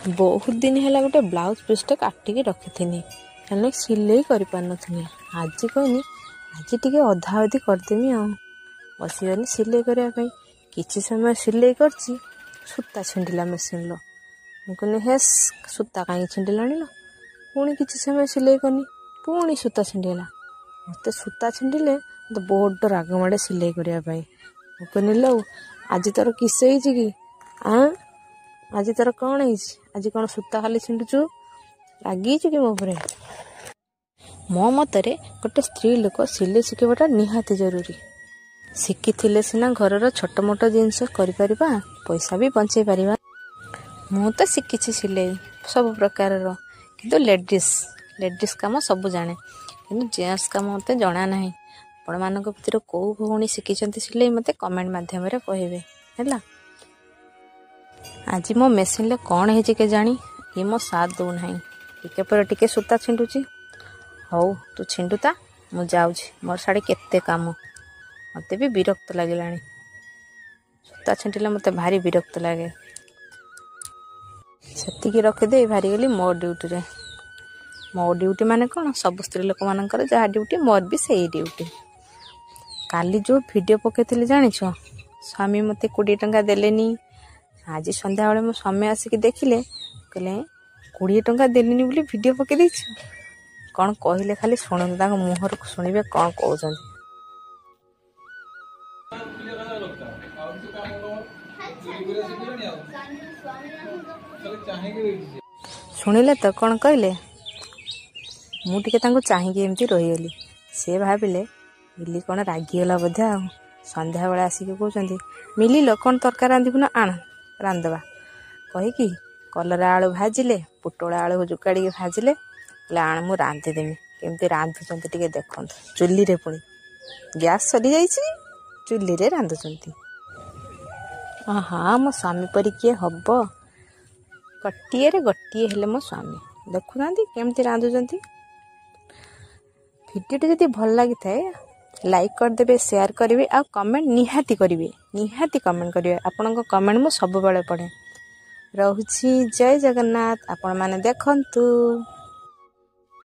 बहुत दिन है गोटे ब्लाउज पीसटे काटिकी रखी हेल्ले सिलाई कर पारे आज कहनी आज टे अधा अधी करदेमी बसगनी सिलाई करने किसी समय सिलाई कर सूता छिंडिला मेसीन लो मुझे हेस सूता कहीं छिंडिला पुणी किसी समय सिलाई करनी पुणी सूता छिंडीगला मत सूता छिंडिले तो बहुत राग माड़े सिलाई करने मुझे लो आज तोर किस कि आज तोर कौन है आज कौन सूता खाली छिंडुचु रागी कि मो पर मो मतरे गोटे स्त्री लोक सिलाई शिखा निहाती जरूरी शिखी सिना घर छोट मोट जिनस कर पैसा भी बंचे पार मु तो शिखी सिलाई सब प्रकार किंतु लेडीज काम सब जाने कि जेंट्स काम मत जना ना आपण मान भर कौ भौणी शिखी सिलाई मत कमेंट मध्यम कहे है। आज मो मेसीन कौन है के जानी ये मो साथ दौना टिके पर टिके सूता छिंडुची हौ तू छिंडुता मु जाऊँ मोर साड़ी केते काम मत भी विरक्त लगे सूता छिंडिले मत भारी विरक्त लगे से रखिदे भारी गली मो ड्यूटी माने कौन सब स्त्री लोक मान जहाँ ड्यूटी मोर भी से ड्यूटी काली जो वीडियो पकई जानी स्वामी मत 20 टंका देलेनी आज संध्या बेले मो स्वामी आसिक देखिले कहले 20 टंका देलिनी बोली वीडियो पकई देछ कौन कहले खाली शुणु मुहर शुणे कौन कहते शुणिले तो कौन कहले मुझे चाहिए एमती रहीगली सी भाविले मिली कौन रागिगला बोधे आ संध्या बेले आसिक कहते मिली लो कौन तरकारी रांधिबू ना आण रांधवा कहीकि कलरा आलू भाजिले पुटल आलू जुकाड़ी भाजिले आण मु रांधिदेमी केमती रांधुंट टे देखु चुली रे पुणी गैस सरी जाइए चुली रे रांधुंट हाँ मो स्वामी परी किए हम गोटे गोटे हेले मो स्वामी देखुना केमती रांधुंट भिडियोटी जदि भल लगी थाए लाइक करदे शेयर करेंगे आ कमेंट निहाती करेंगे निहाती कमेंट करेंगे आपण कमेंट मु सब बेले पढ़े। रहुछि जय जगन्नाथ आपण माने देखंतु।